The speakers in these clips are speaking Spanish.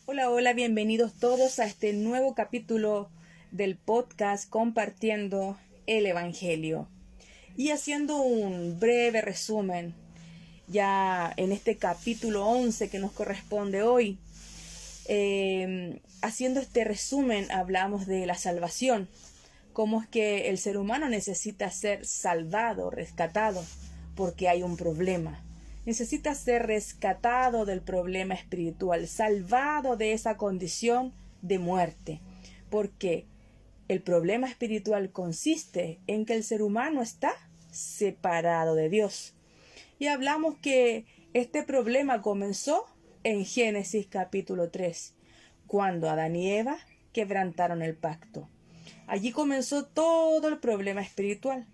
Hola, hola, bienvenidos todos a este nuevo capítulo del podcast Compartiendo el Evangelio. Y haciendo un breve resumen, ya en este capítulo 11 que nos corresponde hoy, haciendo este resumen hablamos de la salvación, cómo es que el ser humano necesita ser salvado, rescatado, porque hay un problema. Necesita ser rescatado del problema espiritual, salvado de esa condición de muerte, porque el problema espiritual consiste en que el ser humano está separado de Dios. Y hablamos que este problema comenzó en Génesis capítulo 3, cuando Adán y Eva quebrantaron el pacto. Allí comenzó todo el problema espiritual.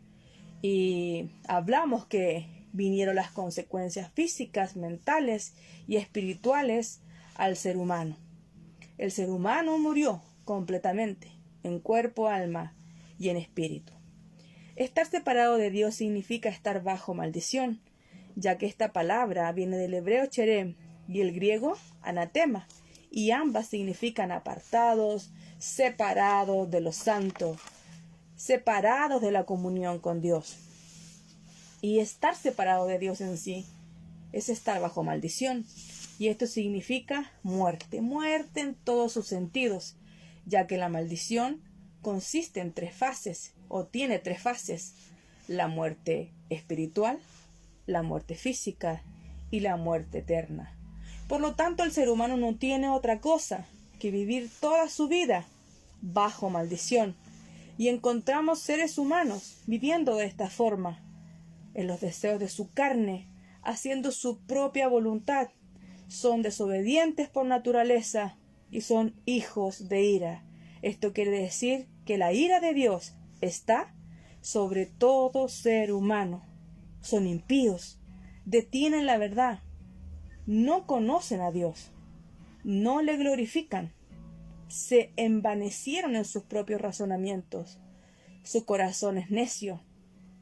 Y hablamos que vinieron las consecuencias físicas, mentales y espirituales al ser humano. El ser humano murió completamente, en cuerpo, alma y en espíritu. Estar separado de Dios significa estar bajo maldición, ya que esta palabra viene del hebreo cherem y el griego anatema, y ambas significan apartados, separados de los santos, separados de la comunión con Dios. Y estar separado de Dios en sí es estar bajo maldición. Y esto significa muerte, muerte en todos sus sentidos, ya que la maldición consiste en tres fases, o tiene tres fases: la muerte espiritual, la muerte física y la muerte eterna. Por lo tanto, el ser humano no tiene otra cosa que vivir toda su vida bajo maldición. Y encontramos seres humanos viviendo de esta forma, en los deseos de su carne, haciendo su propia voluntad. Son desobedientes por naturaleza y son hijos de ira. Esto quiere decir que la ira de Dios está sobre todo ser humano. Son impíos, detienen la verdad, no conocen a Dios, no le glorifican, se envanecieron en sus propios razonamientos. Su corazón es necio.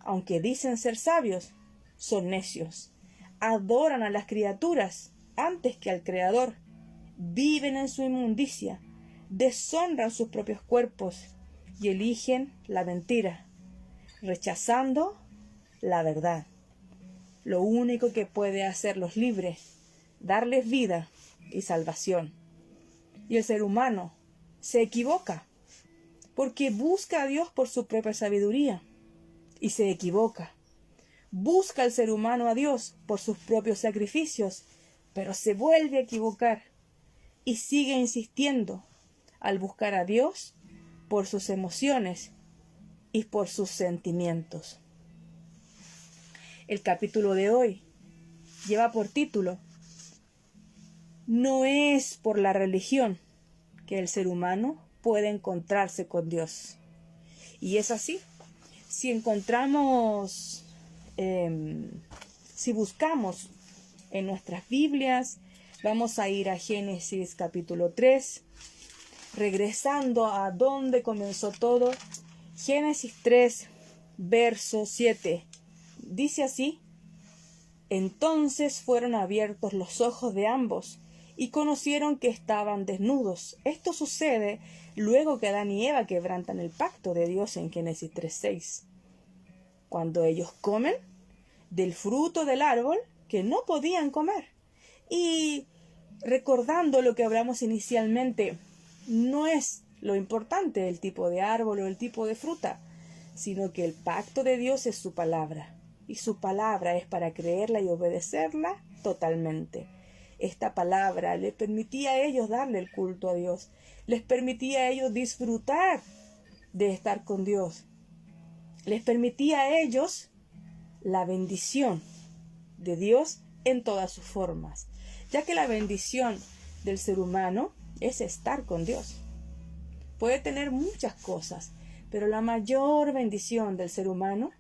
Aunque dicen ser sabios, son necios. Adoran a las criaturas antes que al Creador. Viven en su inmundicia, deshonran sus propios cuerpos y eligen la mentira, rechazando la verdad. Lo único que puede hacerlos libres, darles vida y salvación. Y el ser humano se equivoca, porque busca a Dios por su propia sabiduría, y se equivoca. Busca el ser humano a Dios por sus propios sacrificios, pero se vuelve a equivocar y sigue insistiendo al buscar a Dios por sus emociones y por sus sentimientos. El capítulo de hoy lleva por título: No es por la religión que el ser humano puede encontrarse con Dios. Y es así. Si encontramos, si buscamos en nuestras Biblias, vamos a ir a Génesis capítulo 3, regresando a donde comenzó todo. Génesis 3, verso 7. Dice así: Entonces fueron abiertos los ojos de ambos y conocieron que estaban desnudos. Esto sucede luego que Adán y Eva quebrantan el pacto de Dios en Génesis 3:6. Cuando ellos comen del fruto del árbol que no podían comer. Y recordando lo que hablamos inicialmente, no es lo importante el tipo de árbol o el tipo de fruta, sino que el pacto de Dios es su palabra. Y su palabra es para creerla y obedecerla totalmente. Esta palabra les permitía a ellos darle el culto a Dios. Les permitía a ellos disfrutar de estar con Dios. Les permitía a ellos la bendición de Dios en todas sus formas, ya que la bendición del ser humano es estar con Dios. Puede tener muchas cosas, pero la mayor bendición del ser humano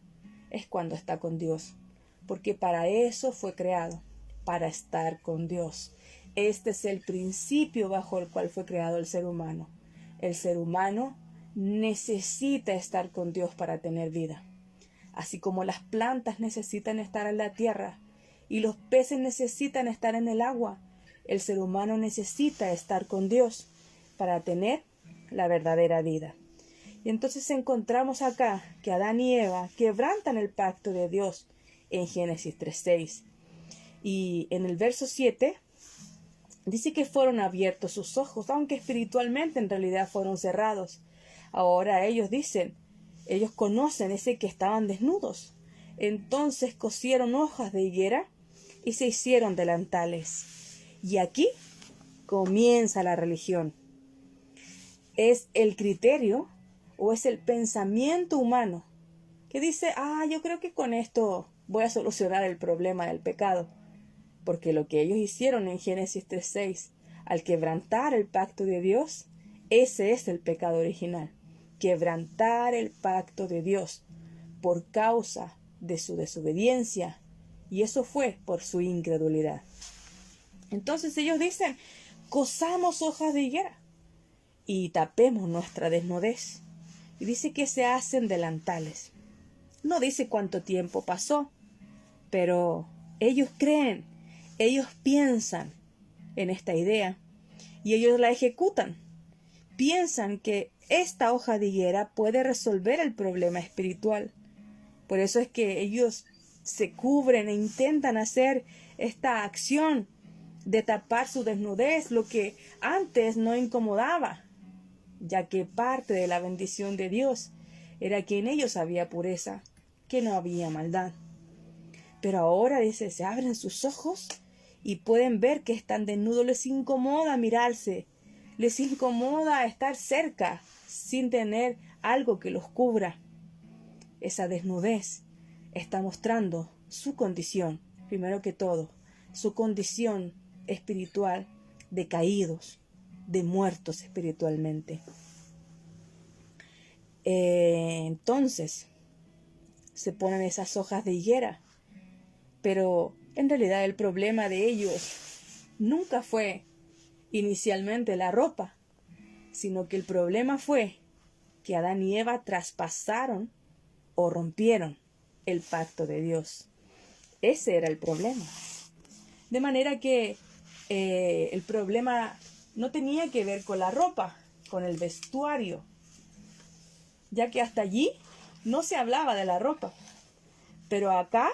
es cuando está con Dios, porque para eso fue creado, para estar con Dios. Este es el principio bajo el cual fue creado el ser humano. El ser humano necesita estar con Dios para tener vida. Así como las plantas necesitan estar en la tierra y los peces necesitan estar en el agua, el ser humano necesita estar con Dios para tener la verdadera vida. Y entonces encontramos acá que Adán y Eva quebrantan el pacto de Dios en Génesis 3:6. Y en el verso 7 dice que fueron abiertos sus ojos, aunque espiritualmente en realidad fueron cerrados. Ahora ellos conocen ese que estaban desnudos. Entonces cosieron hojas de higuera y se hicieron delantales. Y aquí comienza la religión. Es el criterio o es el pensamiento humano que dice, yo creo que con esto voy a solucionar el problema del pecado. Porque lo que ellos hicieron en Génesis 3:6, al quebrantar el pacto de Dios, ese es el pecado original. Quebrantar el pacto de Dios por causa de su desobediencia, y eso fue por su incredulidad. Entonces ellos dicen, cosamos hojas de higuera y tapemos nuestra desnudez. Y dice que se hacen delantales. No dice cuánto tiempo pasó, pero ellos creen, ellos piensan en esta idea y ellos la ejecutan. Piensan que esta hoja de higuera puede resolver el problema espiritual. Por eso es que ellos se cubren e intentan hacer esta acción de tapar su desnudez, lo que antes no incomodaba, ya que parte de la bendición de Dios era que en ellos había pureza, que no había maldad. Pero ahora, dice, se abren sus ojos y pueden ver que están desnudos. Les incomoda mirarse, les incomoda estar cerca sin tener algo que los cubra. Esa desnudez está mostrando su condición, primero que todo, su condición espiritual de caídos, de muertos espiritualmente. Entonces se ponen esas hojas de higuera, pero en realidad el problema de ellos nunca fue inicialmente la ropa, sino que el problema fue que Adán y Eva traspasaron o rompieron el pacto de Dios. Ese era el problema. De manera que el problema no tenía que ver con la ropa, con el vestuario, ya que hasta allí no se hablaba de la ropa. Pero acá,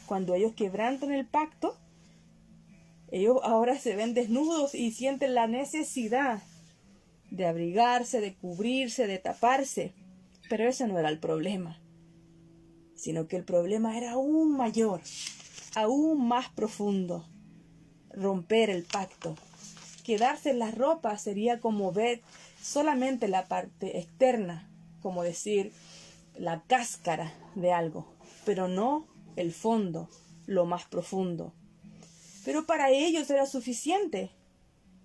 cuando ellos quebrantan el pacto, ellos ahora se ven desnudos y sienten la necesidad de abrigarse, de cubrirse, de taparse. Pero ese no era el problema, sino que el problema era aún mayor, aún más profundo. Romper el pacto. Quedarse en la ropa sería como ver solamente la parte externa, como decir la cáscara de algo, pero no el fondo, lo más profundo. Pero para ellos era suficiente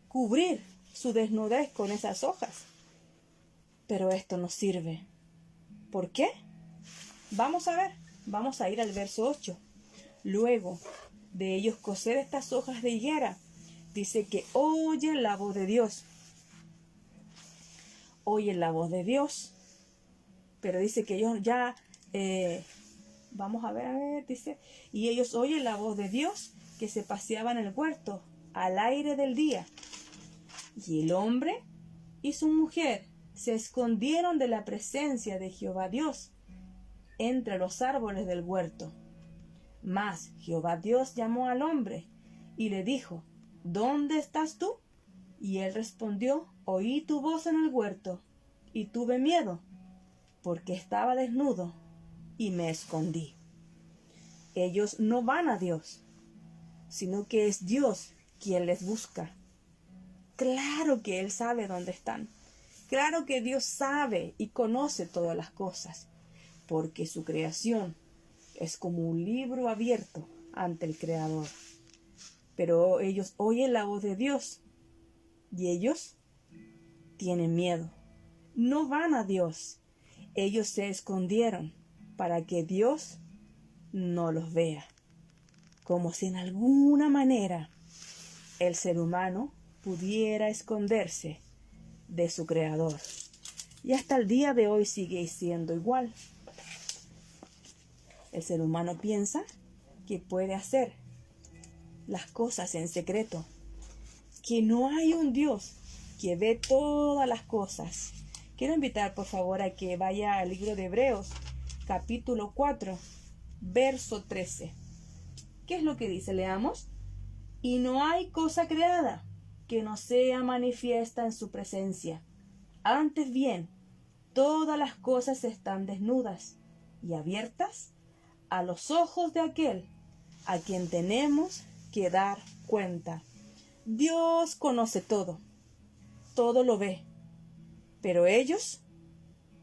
cubrir su desnudez con esas hojas. Pero esto no sirve. ¿Por qué? Vamos a ver, vamos a ir al verso 8. Luego de ellos coser estas hojas de higuera, dice que oyen la voz de Dios. Oyen la voz de Dios. Pero dice que ellos ya, vamos a ver, dice, y ellos oyen la voz de Dios que se paseaba en el huerto al aire del día. Y el hombre y su mujer se escondieron de la presencia de Jehová Dios entre los árboles del huerto. Mas Jehová Dios llamó al hombre y le dijo, ¿dónde estás tú? Y él respondió, oí tu voz en el huerto y tuve miedo, porque estaba desnudo y me escondí. Ellos no van a Dios, sino que es Dios quien les busca. Claro que Él sabe dónde están. Claro que Dios sabe y conoce todas las cosas, porque su creación es como un libro abierto ante el Creador. Pero ellos oyen la voz de Dios y ellos tienen miedo. No van a Dios. Ellos se escondieron para que Dios no los vea. Como si en alguna manera el ser humano pudiera esconderse de su Creador. Y hasta el día de hoy sigue siendo igual. El ser humano piensa que puede hacer las cosas en secreto, que no hay un Dios que ve todas las cosas. Quiero invitar, por favor, a que vaya al libro de Hebreos, capítulo 4, verso 13. ¿Qué es lo que dice? Leamos. Y no hay cosa creada que no sea manifiesta en su presencia. Antes bien, todas las cosas están desnudas y abiertas a los ojos de aquel a quien tenemos que dar cuenta. Dios conoce todo, todo lo ve, pero ellos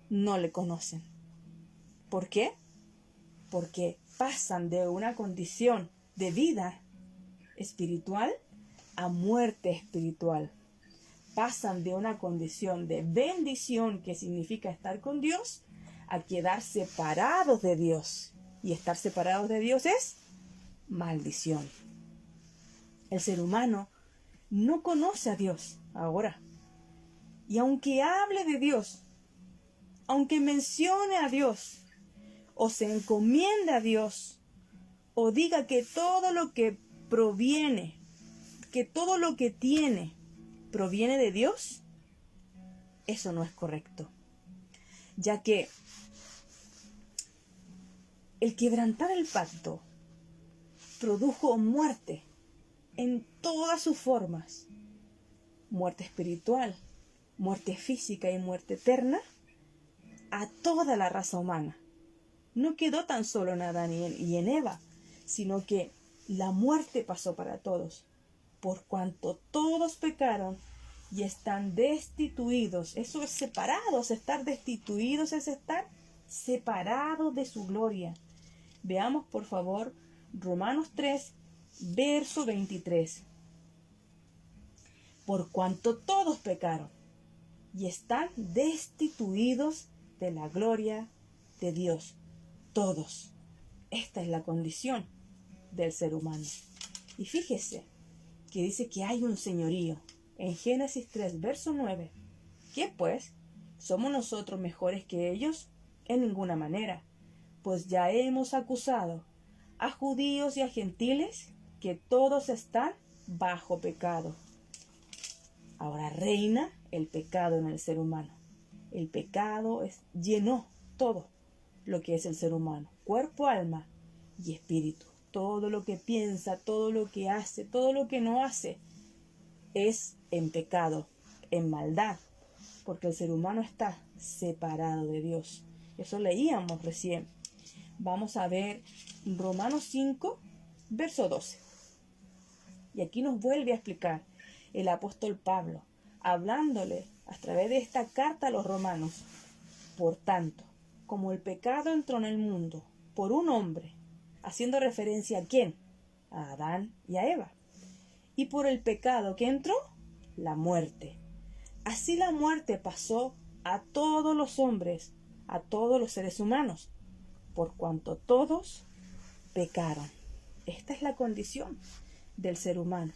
no le conocen. ¿Por qué? Porque pasan de una condición de vida espiritual a muerte espiritual. Pasan de una condición de bendición, que significa estar con Dios, a quedar separados de Dios. Y estar separados de Dios es maldición. El ser humano no conoce a Dios ahora. Y aunque hable de Dios, aunque mencione a Dios, o se encomiende a Dios, o diga que todo lo que proviene, que todo lo que tiene, proviene de Dios, eso no es correcto. Ya que el quebrantar el pacto produjo muerte en todas sus formas. Muerte espiritual, muerte física y muerte eterna a toda la raza humana. No quedó tan solo en Adán y en Eva, sino que la muerte pasó para todos, por cuanto todos pecaron y están destituidos. Eso es separados. Estar destituidos es estar separados de su gloria. Veamos, por favor, Romanos 3, verso 23. Por cuanto todos pecaron y están destituidos de la gloria de Dios. Todos. Esta es la condición del ser humano. Y fíjese que dice que hay un señorío. En Génesis 3, verso 9. ¿Qué pues? ¿Somos nosotros mejores que ellos? En ninguna manera. Pues ya hemos acusado a judíos y a gentiles que todos están bajo pecado. Ahora reina el pecado en el ser humano. El pecado llenó todo lo que es el ser humano. Cuerpo, alma y espíritu. Todo lo que piensa, todo lo que hace, todo lo que no hace es en pecado, en maldad, porque el ser humano está separado de Dios. Eso leíamos recién. Vamos a ver Romanos 5, verso 12. Y aquí nos vuelve a explicar el apóstol Pablo, hablándole a través de esta carta a los romanos. Por tanto, como el pecado entró en el mundo por un hombre, haciendo referencia a ¿quién? A Adán y a Eva. Y por el pecado que entró, la muerte. Así la muerte pasó a todos los hombres, a todos los seres humanos, por cuanto todos pecaron. Esta es la condición del ser humano.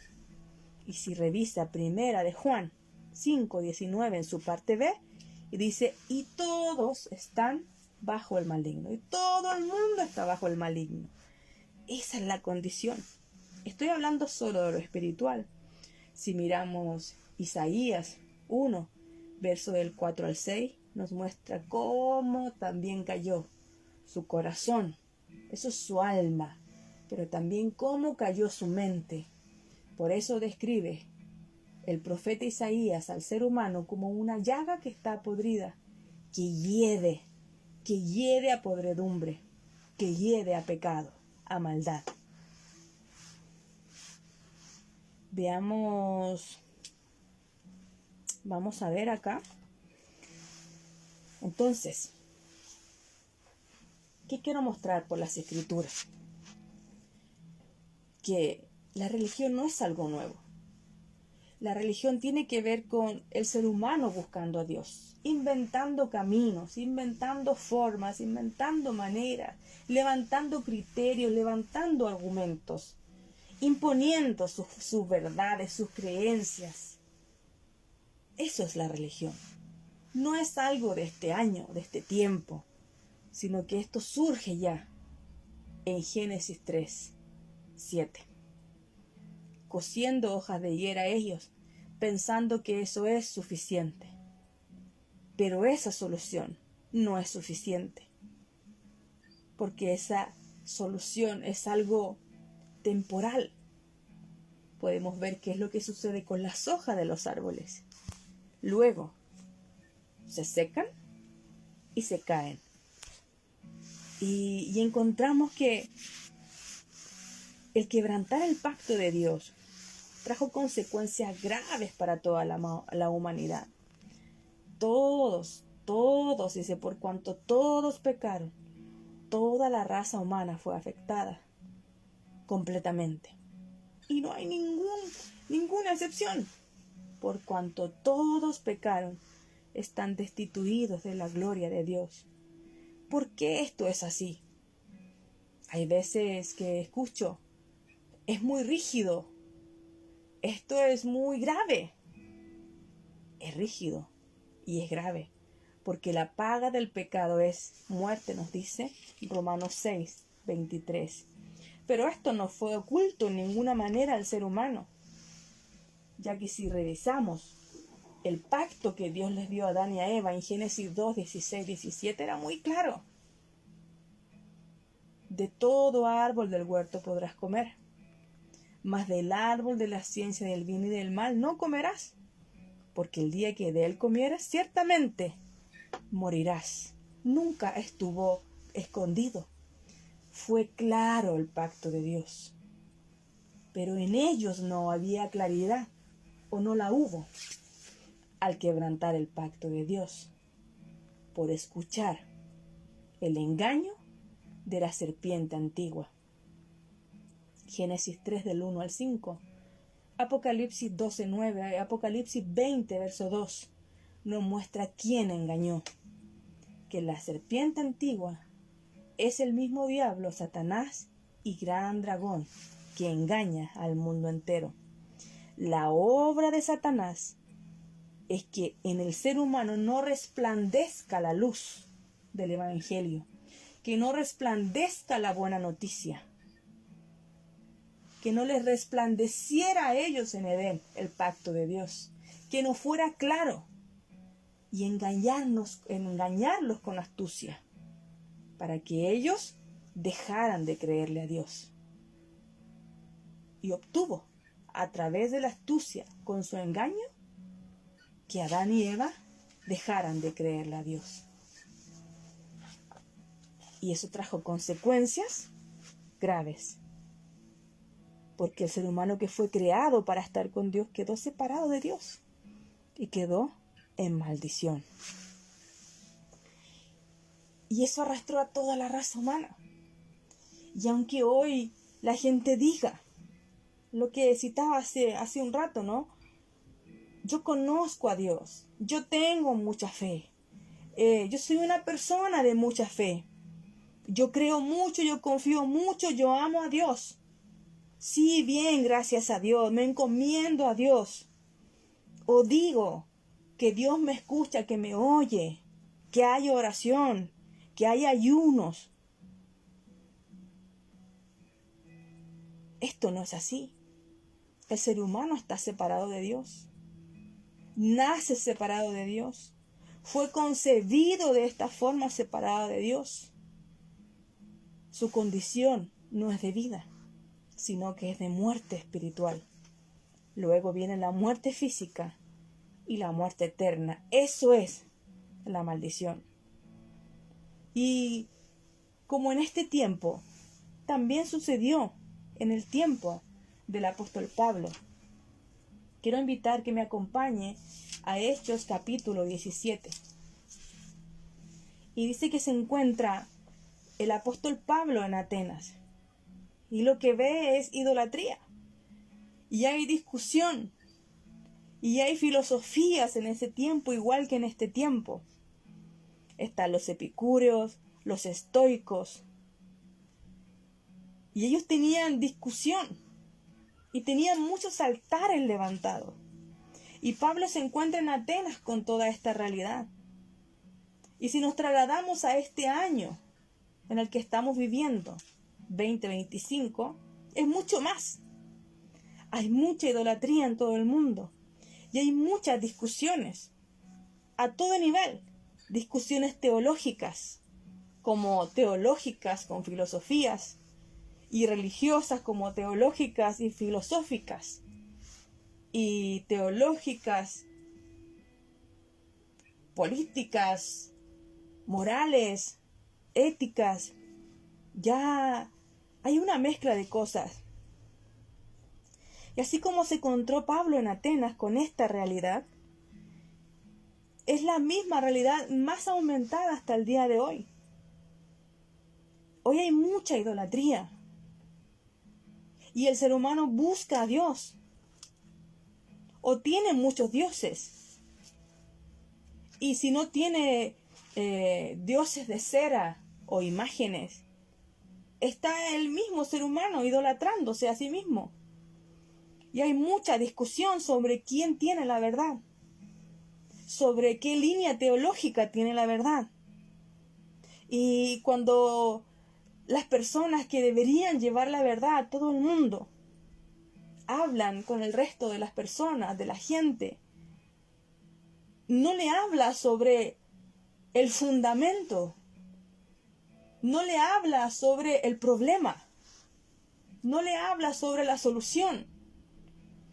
Y si revisa primera de Juan 5:19 en su parte B, y dice, y todos están bajo el maligno. Y todo el mundo está bajo el maligno. Esa es la condición. Estoy hablando solo de lo espiritual. Si miramos Isaías 1, verso del 4 al 6, nos muestra cómo también cayó su corazón. Eso es su alma. Pero también cómo cayó su mente. Por eso describe el profeta Isaías al ser humano como una llaga que está podrida, que hiede a podredumbre, que hiede a pecado, a maldad. Veamos, vamos a ver acá. Entonces, ¿qué quiero mostrar por las Escrituras? Que la religión no es algo nuevo. La religión tiene que ver con el ser humano buscando a Dios, inventando caminos, inventando formas, inventando maneras, levantando criterios, levantando argumentos, imponiendo sus verdades, sus creencias. Eso es la religión. No es algo de este año, de este tiempo, sino que esto surge ya en Génesis 3, 7. Cosiendo hojas de higuera ellos pensando que eso es suficiente. Pero esa solución no es suficiente, porque esa solución es algo temporal. Podemos ver qué es lo que sucede con las hojas de los árboles. Luego se secan y se caen. Y encontramos que el quebrantar el pacto de Dios trajo consecuencias graves para toda la humanidad. Todos, dice, por cuanto todos pecaron, toda la raza humana fue afectada completamente. Y no hay ninguna excepción. Por cuanto todos pecaron, están destituidos de la gloria de Dios. ¿Por qué esto es así? Hay veces que escucho, es muy rígido, esto es muy grave. Es rígido y es grave, porque la paga del pecado es muerte, nos dice Romanos 6, 23. Pero esto no fue oculto en ninguna manera al ser humano, ya que si revisamos el pacto que Dios les dio a Adán y a Eva en Génesis 2, 16, 17 era muy claro. De todo árbol del huerto podrás comer, mas del árbol de la ciencia del bien y del mal no comerás, porque el día que de él comieras, ciertamente morirás. Nunca estuvo escondido. Fue claro el pacto de Dios. Pero en ellos no había claridad, o no la hubo, al quebrantar el pacto de Dios, por escuchar el engaño de la serpiente antigua. Génesis 3 del 1 al 5, Apocalipsis 12, 9, Apocalipsis 20, verso 2, nos muestra quién engañó. Que la serpiente antigua es el mismo diablo, Satanás y gran dragón, que engaña al mundo entero. La obra de Satanás es que en el ser humano no resplandezca la luz del Evangelio, que no resplandezca la buena noticia, que no les resplandeciera a ellos en Edén el pacto de Dios, que no fuera claro, y engañarlos con astucia, para que ellos dejaran de creerle a Dios. Y obtuvo, a través de la astucia, con su engaño, que Adán y Eva dejaran de creerle a Dios. Y eso trajo consecuencias graves, porque el ser humano que fue creado para estar con Dios quedó separado de Dios y quedó en maldición. Y eso arrastró a toda la raza humana. Y aunque hoy la gente diga lo que citaba hace un rato, ¿no? Yo conozco a Dios, yo tengo mucha fe, yo soy una persona de mucha fe, yo creo mucho, yo confío mucho, yo amo a Dios. Sí, bien, gracias a Dios, me encomiendo a Dios. O digo que Dios me escucha, que me oye, que hay oración, que hay ayunos. Esto no es así. El ser humano está separado de Dios. Nace separado de Dios. Fue concebido de esta forma separado de Dios. Su condición no es de vida, sino que es de muerte espiritual. Luego viene la muerte física y la muerte eterna. Eso es la maldición. Y como en este tiempo, también sucedió en el tiempo del apóstol Pablo. Quiero invitar que me acompañe a Hechos capítulo 17. Y dice que se encuentra el apóstol Pablo en Atenas. Y lo que ve es idolatría. Y hay discusión. Y hay filosofías en ese tiempo, igual que en este tiempo. Están los epicúreos, los estoicos. Y ellos tenían discusión. Y tenían muchos altares levantados. Y Pablo se encuentra en Atenas con toda esta realidad. Y si nos trasladamos a este año en el que estamos viviendo, 2025, es mucho más. Hay mucha idolatría en todo el mundo. Y hay muchas discusiones a todo nivel, discusiones teológicas, como teológicas con filosofías, y religiosas como teológicas y filosóficas, y teológicas, políticas, morales, éticas. Ya hay una mezcla de cosas. Y así como se encontró Pablo en Atenas con esta realidad, es la misma realidad más aumentada hasta el día de hoy. Hoy hay mucha idolatría. Y el ser humano busca a Dios. O tiene muchos dioses. Y si no tiene dioses de cera o imágenes, está el mismo ser humano idolatrándose a sí mismo. Y hay mucha discusión sobre quién tiene la verdad, sobre qué línea teológica tiene la verdad. Y cuando las personas que deberían llevar la verdad a todo el mundo hablan con el resto de las personas, de la gente, no le habla sobre el fundamento, no le habla sobre el problema, no le habla sobre la solución,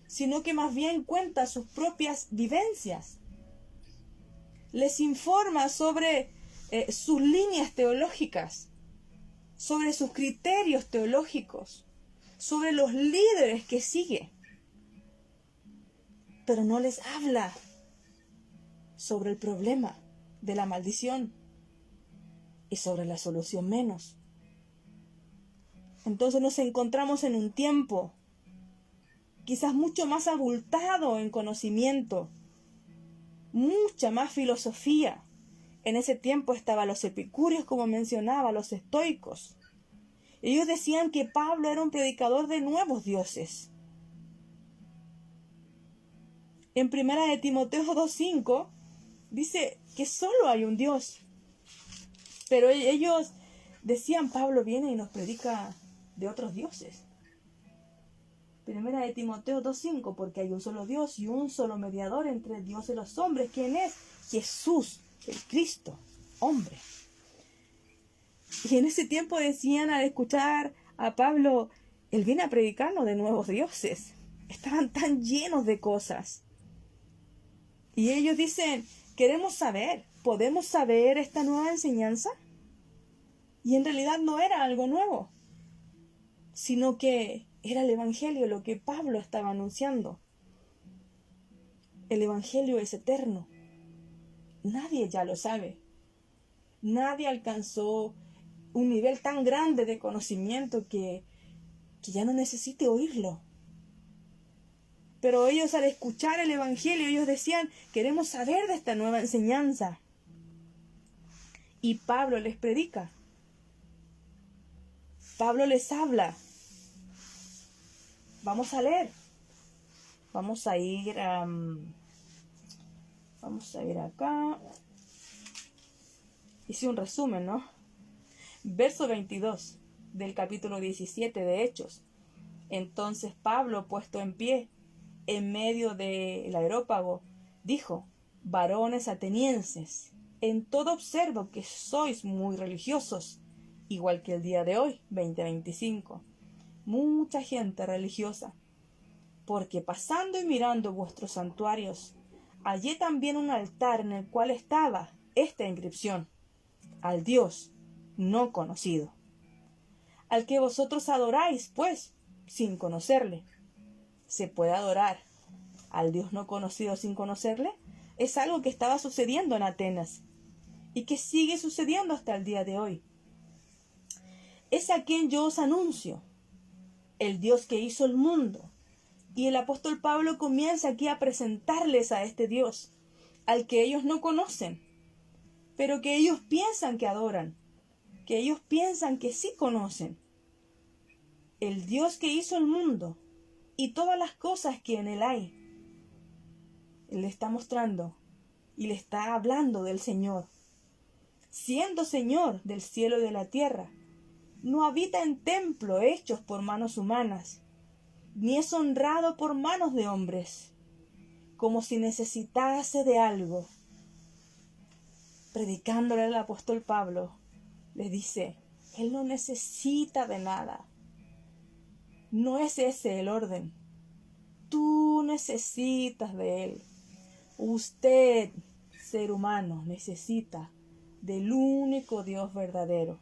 sino que más bien cuenta sus propias vivencias. Les informa sobre sus líneas teológicas, sobre sus criterios teológicos, sobre los líderes que sigue. Pero no les habla sobre el problema de la maldición y sobre la solución menos. Entonces nos encontramos en un tiempo quizás mucho más abultado en conocimiento, mucha más filosofía. En ese tiempo estaban los epicúreos, como mencionaba, los estoicos. Ellos decían que Pablo era un predicador de nuevos dioses. En 1 Timoteo 2:5 dice que solo hay un Dios. Pero ellos decían, Pablo viene y nos predica de otros dioses. 1 Timoteo 2:5, porque hay un solo Dios y un solo mediador entre Dios y los hombres. ¿Quién es? Jesús, el Cristo, hombre. Y en ese tiempo decían al escuchar a Pablo, él viene a predicarnos de nuevos dioses. Estaban tan llenos de cosas. Y ellos dicen, queremos saber, ¿podemos saber esta nueva enseñanza? Y en realidad no era algo nuevo, sino que era el Evangelio lo que Pablo estaba anunciando. El Evangelio es eterno. Nadie ya lo sabe. Nadie alcanzó un nivel tan grande de conocimiento que ya no necesite oírlo. Pero ellos al escuchar el Evangelio, ellos decían, queremos saber de esta nueva enseñanza. Y Pablo les predica. Pablo les habla. Vamos a leer. Vamos a ir acá. Hice un resumen, ¿no? Verso 22 del capítulo 17 de Hechos. Entonces Pablo, puesto en pie, en medio del areópago, dijo, varones atenienses, en todo observo que sois muy religiosos, igual que el día de hoy, 2025. Mucha gente religiosa, porque pasando y mirando vuestros santuarios, hallé también un altar en el cual estaba esta inscripción, al Dios no conocido, al que vosotros adoráis, pues, sin conocerle. ¿Se puede adorar al Dios no conocido sin conocerle? Es algo que estaba sucediendo en Atenas y que sigue sucediendo hasta el día de hoy. Es a quien yo os anuncio, el Dios que hizo el mundo. Y el apóstol Pablo comienza aquí a presentarles a este Dios, al que ellos no conocen, pero que ellos piensan que adoran, que ellos piensan que sí conocen. El Dios que hizo el mundo y todas las cosas que en él hay. Él le está mostrando y le está hablando del Señor. Siendo Señor del cielo y de la tierra, no habita en templos hechos por manos humanas, ni es honrado por manos de hombres, como si necesitase de algo. Predicándole al apóstol Pablo, le dice, él no necesita de nada. No es ese el orden. Tú necesitas de él. Usted, ser humano, necesita del único Dios verdadero,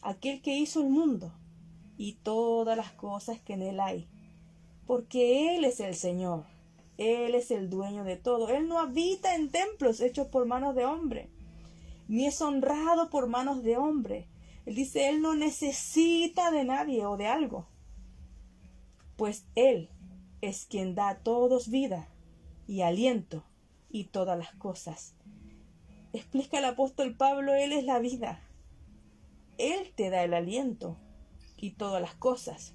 aquel que hizo el mundo y todas las cosas que en él hay, porque Él es el Señor, Él es el dueño de todo. Él no habita en templos hechos por manos de hombre, ni es honrado por manos de hombre. Él dice, Él no necesita de nadie o de algo, pues Él es quien da a todos vida y aliento y todas las cosas. Explica el apóstol Pablo, Él es la vida. Él te da el aliento y todas las cosas.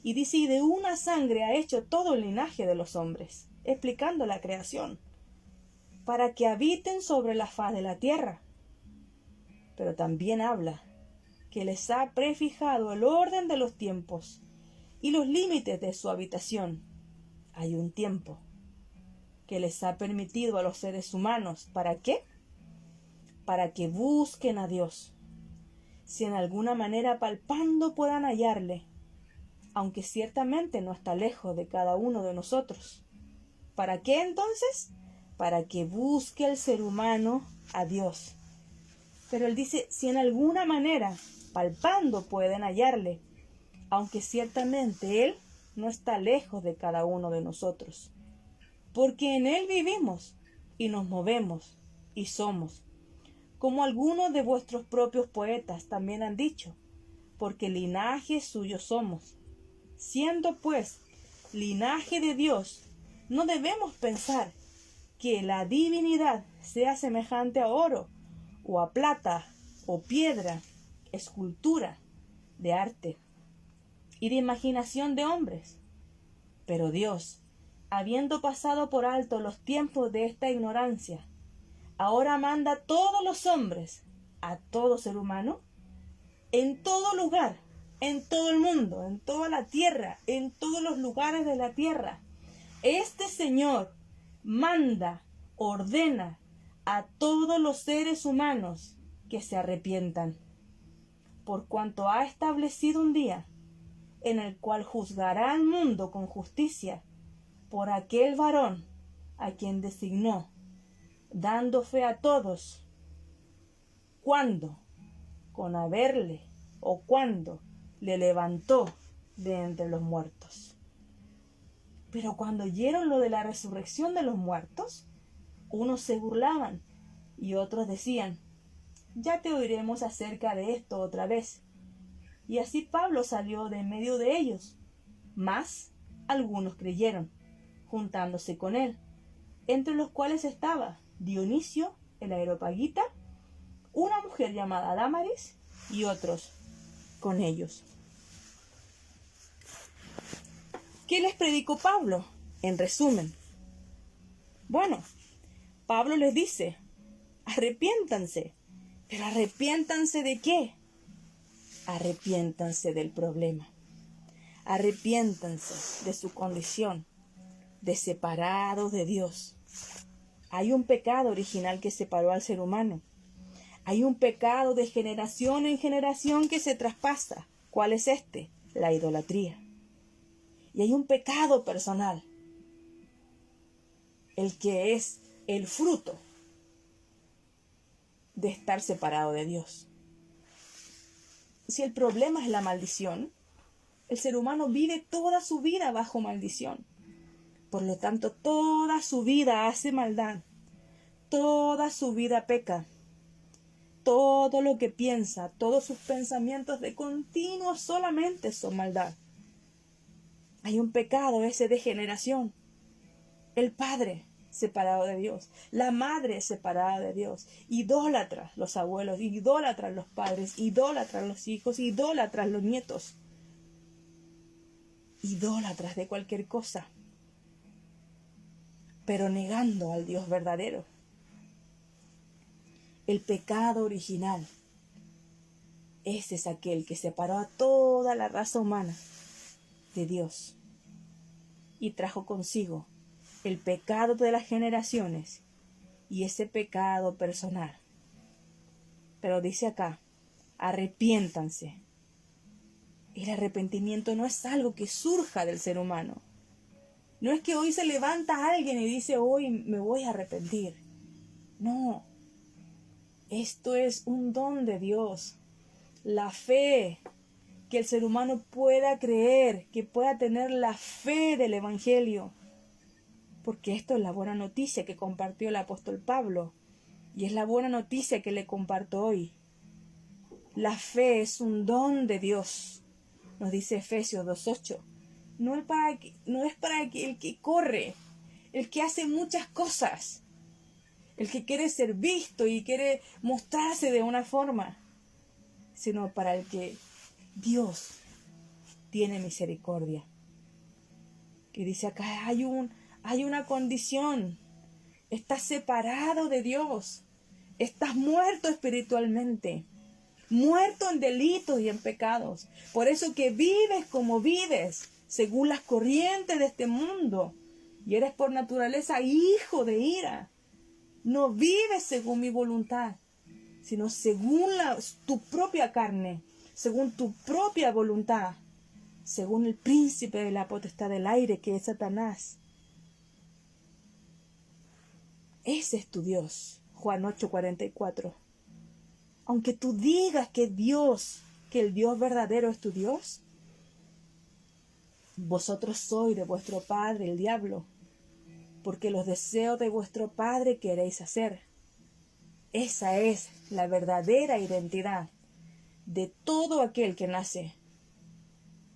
Y dice, y de una sangre ha hecho todo el linaje de los hombres, explicando la creación, para que habiten sobre la faz de la tierra. Pero también habla que les ha prefijado el orden de los tiempos y los límites de su habitación. Hay un tiempo que les ha permitido a los seres humanos. ¿Para qué? Para que busquen a Dios, si en alguna manera palpando puedan hallarle, aunque ciertamente no está lejos de cada uno de nosotros. ¿Para qué entonces? Para que busque el ser humano a Dios. Pero él dice, si en alguna manera palpando pueden hallarle, aunque ciertamente Él no está lejos de cada uno de nosotros, porque en Él vivimos y nos movemos y somos, como algunos de vuestros propios poetas también han dicho, porque linaje suyo somos. Siendo pues linaje de Dios, no debemos pensar que la divinidad sea semejante a oro, o a plata, o piedra, escultura, de arte y de imaginación de hombres. Pero Dios, habiendo pasado por alto los tiempos de esta ignorancia, ahora manda a todos los hombres, a todo ser humano, en todo lugar, en todo el mundo, en toda la tierra, en todos los lugares de la tierra. Este Señor manda, ordena a todos los seres humanos que se arrepientan, por cuanto ha establecido un día en el cual juzgará al mundo con justicia por aquel varón a quien designó, dando fe a todos. ¿Cuándo? Con haberle, o cuando le levantó de entre los muertos. Pero cuando oyeron lo de la resurrección de los muertos, unos se burlaban y otros decían, ya te oiremos acerca de esto otra vez. Y así Pablo salió de en medio de ellos. Mas algunos creyeron, juntándose con él, entre los cuales estaba Dionisio el Areopagita, una mujer llamada Dámaris, y otros con ellos. ¿Qué les predicó Pablo? En resumen, bueno, Pablo les dice, arrepiéntanse. ¿Pero arrepiéntanse de qué? Arrepiéntanse del problema. Arrepiéntanse de su condición de separados de Dios. Hay un pecado original que separó al ser humano. Hay un pecado de generación en generación que se traspasa. ¿Cuál es este? La idolatría. Y hay un pecado personal, el que es el fruto de estar separado de Dios. Si el problema es la maldición, el ser humano vive toda su vida bajo maldición. Por lo tanto, toda su vida hace maldad, toda su vida peca. Todo lo que piensa, todos sus pensamientos de continuo solamente son maldad. Hay un pecado ese de generación. El padre separado de Dios, la madre separada de Dios, idólatras los abuelos, idólatras los padres, idólatras los hijos, idólatras los nietos, idólatras de cualquier cosa, pero negando al Dios verdadero. El pecado original, ese es aquel que separó a toda la raza humana de Dios y trajo consigo el pecado de las generaciones y ese pecado personal. Pero dice acá, arrepiéntanse. El arrepentimiento no es algo que surja del ser humano. No es que hoy se levanta alguien y dice, hoy me voy a arrepentir. No, esto es un don de Dios. La fe, que el ser humano pueda creer, que pueda tener la fe del Evangelio. Porque esto es la buena noticia que compartió el apóstol Pablo. Y es la buena noticia que le comparto hoy. La fe es un don de Dios. Nos dice Efesios 2:8. No es para el que corre, el que hace muchas cosas, el que quiere ser visto y quiere mostrarse de una forma, sino para el que Dios tiene misericordia. Que dice acá, hay una condición. Estás separado de Dios. Estás muerto espiritualmente. Muerto en delitos y en pecados. Por eso que vives como vives, según las corrientes de este mundo. Y eres por naturaleza hijo de ira. No vives según mi voluntad, sino según tu propia carne, según tu propia voluntad, según el príncipe de la potestad del aire, que es Satanás. Ese es tu Dios. Juan 8:44. Aunque tú digas que el Dios verdadero es tu Dios, vosotros sois de vuestro padre el diablo, porque los deseos de vuestro padre queréis hacer. Esa es la verdadera identidad de todo aquel que nace,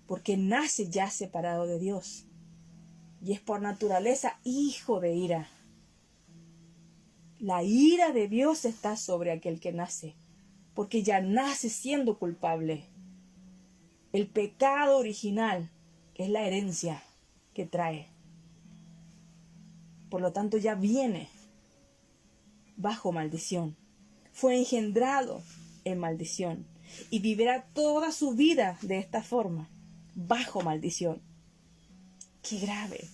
porque nace ya separado de Dios, y es por naturaleza hijo de ira. La ira de Dios está sobre aquel que nace, porque ya nace siendo culpable. El pecado original es la herencia que trae. Por lo tanto, ya viene bajo maldición. Fue engendrado en maldición y vivirá toda su vida de esta forma, bajo maldición. Qué grave,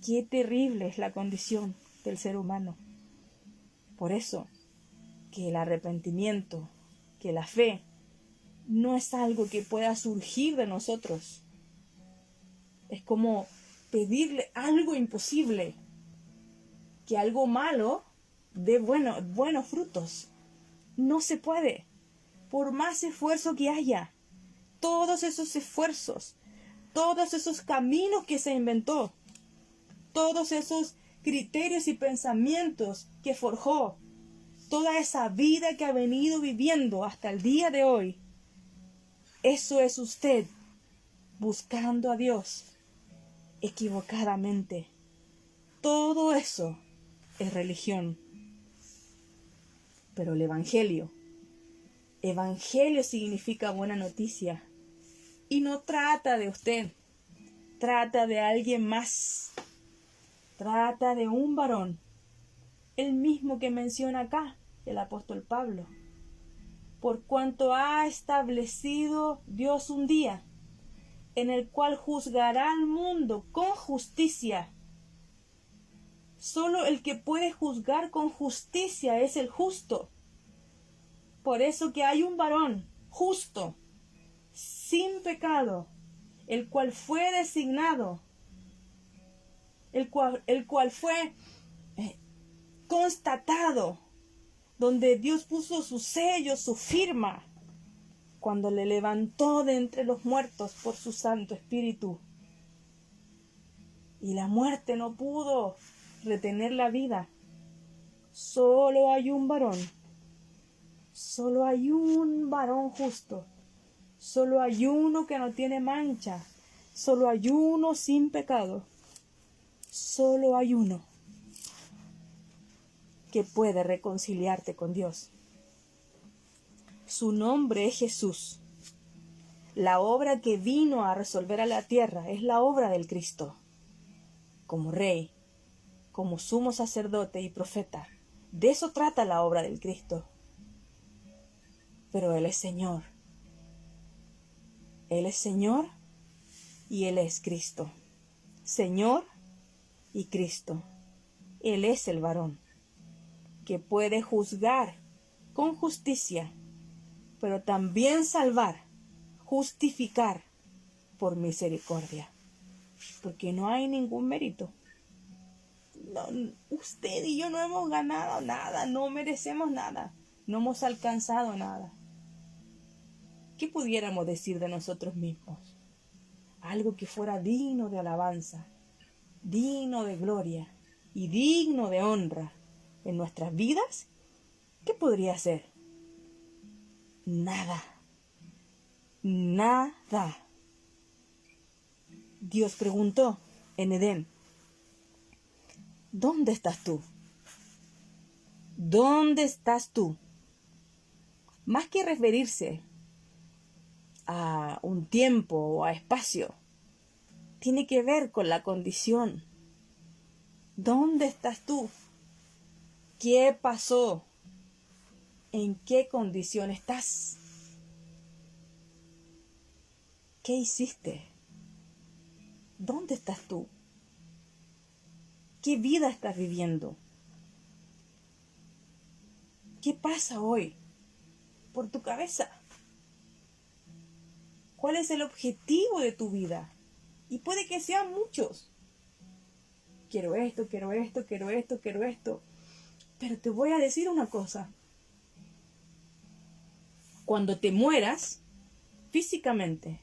qué terrible es la condición del ser humano. Por eso, que el arrepentimiento, que la fe, no es algo que pueda surgir de nosotros. Es como pedirle algo imposible, que algo malo dé buenos frutos. No se puede, por más esfuerzo que haya. Todos esos esfuerzos, todos esos caminos que se inventó, todos esos criterios y pensamientos que forjó, toda esa vida que ha venido viviendo hasta el día de hoy, eso es usted buscando a Dios equivocadamente. Todo eso es religión. Pero el Evangelio significa buena noticia. Y no trata de usted, trata de alguien más. Trata de un varón, el mismo que menciona acá el apóstol Pablo. Por cuanto ha establecido Dios un día en el cual juzgará al mundo con justicia. Solo el que puede juzgar con justicia es el justo. Por eso que hay un varón justo, sin pecado, el cual fue designado, el cual fue constatado, donde Dios puso su sello, su firma, cuando le levantó de entre los muertos por su Santo Espíritu. Y la muerte no pudo retener la vida. Solo hay un varón. Solo hay un varón justo. Solo hay uno que no tiene mancha. Solo hay uno sin pecado. Solo hay uno que puede reconciliarte con Dios. Su nombre es Jesús. La obra que vino a resolver a la tierra es la obra del Cristo. Como rey, como sumo sacerdote y profeta. De eso trata la obra del Cristo. Pero Él es Señor. Él es Señor y Él es Cristo. Señor y Cristo. Él es el varón que puede juzgar con justicia, pero también salvar, justificar por misericordia, porque no hay ningún mérito. No, usted y yo no hemos ganado nada, no merecemos nada, no hemos alcanzado nada. ¿Qué pudiéramos decir de nosotros mismos? Algo que fuera digno de alabanza, digno de gloria y digno de honra en nuestras vidas. ¿Qué podría ser? Nada. Nada. Dios preguntó en Edén: ¿dónde estás tú? ¿Dónde estás tú? Más que referirse a un tiempo o a espacio, tiene que ver con la condición. ¿Dónde estás tú? ¿Qué pasó? ¿En qué condición estás? ¿Qué hiciste? ¿Dónde estás tú? ¿Qué vida estás viviendo? ¿Qué pasa hoy por tu cabeza? ¿Cuál es el objetivo de tu vida? Y puede que sean muchos. Quiero esto, quiero esto, quiero esto, quiero esto. Pero te voy a decir una cosa. Cuando te mueras físicamente,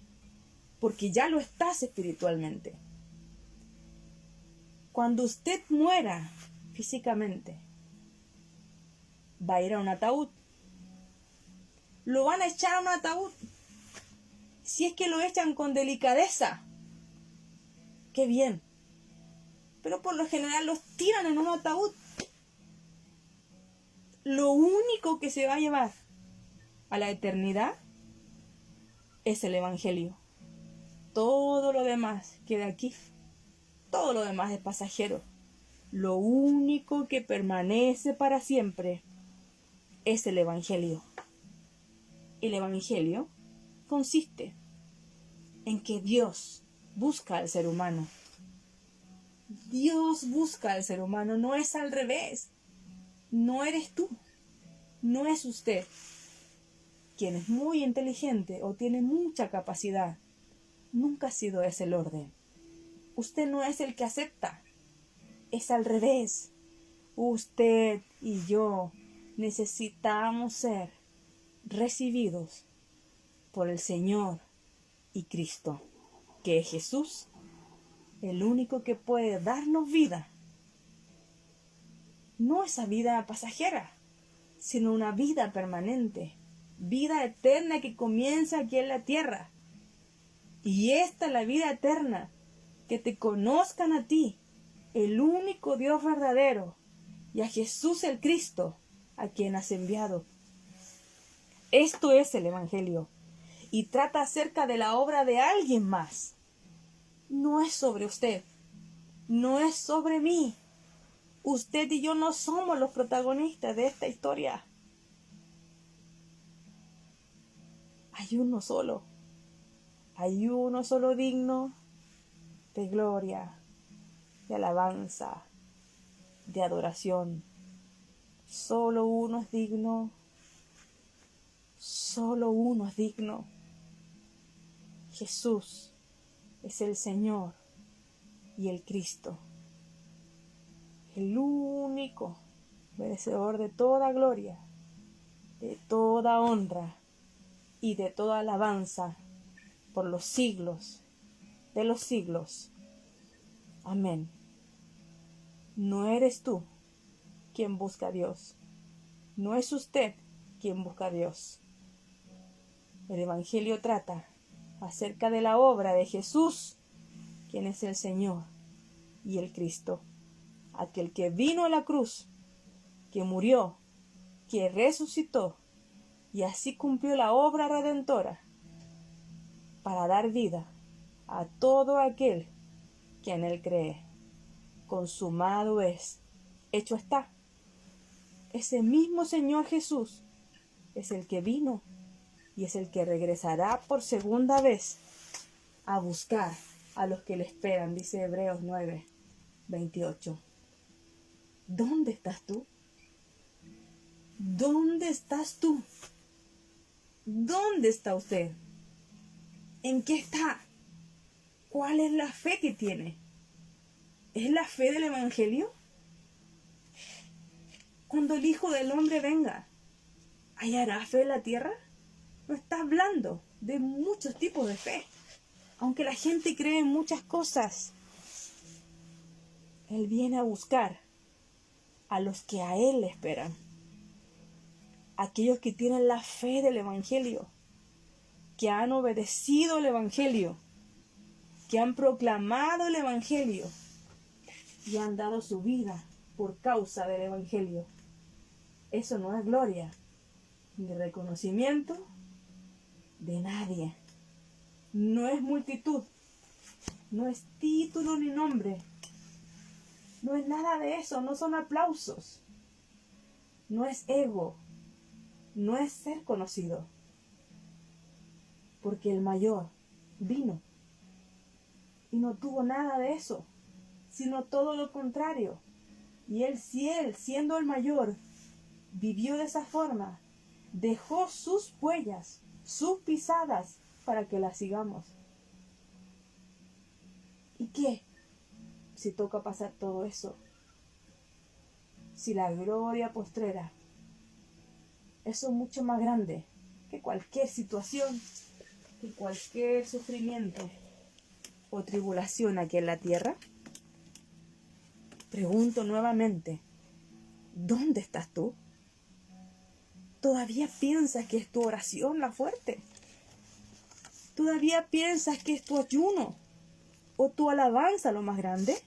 porque ya lo estás espiritualmente. Cuando usted muera físicamente, va a ir a un ataúd. Lo van a echar a un ataúd. Si es que lo echan con delicadeza, qué bien. Pero por lo general los tiran en un ataúd. Lo único que se va a llevar a la eternidad es el Evangelio. Todo lo demás queda aquí. Todo lo demás es pasajero. Lo único que permanece para siempre es el Evangelio. El Evangelio consiste en que Dios busca al ser humano. Dios busca al ser humano, no es al revés. No eres tú, no es usted. Quien es muy inteligente o tiene mucha capacidad, nunca ha sido ese el orden. Usted no es el que acepta, es al revés. Usted y yo necesitamos ser recibidos por el Señor y Cristo, que es Jesús, el único que puede darnos vida. No esa vida pasajera, sino una vida permanente, vida eterna que comienza aquí en la tierra. Y esta es la vida eterna, que te conozcan a ti, el único Dios verdadero, y a Jesús el Cristo, a quien has enviado. Esto es el Evangelio, y trata acerca de la obra de alguien más. No es sobre usted, no es sobre mí. Usted y yo no somos los protagonistas de esta historia. Hay uno solo digno de gloria, de alabanza, de adoración. Solo uno es digno. Solo uno es digno. Jesús es el Señor y el Cristo, el único merecedor de toda gloria, de toda honra y de toda alabanza por los siglos de los siglos. Amén. No eres tú quien busca a Dios. No es usted quien busca a Dios. El Evangelio trata acerca de la obra de Jesús, quien es el Señor y el Cristo, aquel que vino a la cruz, que murió, que resucitó y así cumplió la obra redentora para dar vida a todo aquel que en él cree. Consumado es, hecho está. Ese mismo Señor Jesús es el que vino y es el que regresará por segunda vez a buscar a los que le esperan, dice Hebreos 9. 28. ¿Dónde estás tú? ¿Dónde estás tú? ¿Dónde está usted? ¿En qué está? ¿Cuál es la fe que tiene? ¿Es la fe del Evangelio? Cuando el Hijo del Hombre venga, ¿hallará fe en la tierra? No está hablando de muchos tipos de fe. Aunque la gente cree en muchas cosas, Él viene a buscar a los que a Él le esperan. Aquellos que tienen la fe del Evangelio, que han obedecido el Evangelio, que han proclamado el Evangelio y han dado su vida por causa del Evangelio. Eso no es gloria ni reconocimiento de nadie. No es multitud, no es título ni nombre, no es nada de eso, no son aplausos, no es ego, no es ser conocido, porque el mayor vino y no tuvo nada de eso, sino todo lo contrario. Y él, siendo el mayor, vivió de esa forma, dejó sus huellas, sus pisadas, para que las sigamos. ¿Y qué si toca pasar todo eso? Si la gloria postrera, eso es mucho más grande que cualquier situación, que cualquier sufrimiento o tribulación aquí en la tierra. Pregunto nuevamente, ¿dónde estás tú? ¿Todavía piensas que es tu oración la fuerte? ¿Todavía piensas que es tu ayuno o tu alabanza lo más grande?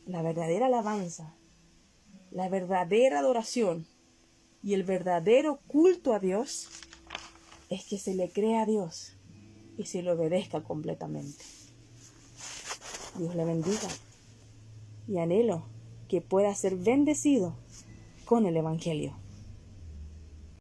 La verdadera alabanza, la verdadera adoración y el verdadero culto a Dios es que se le crea a Dios y se le obedezca completamente. Dios le bendiga y anhelo que pueda ser bendecido con el Evangelio.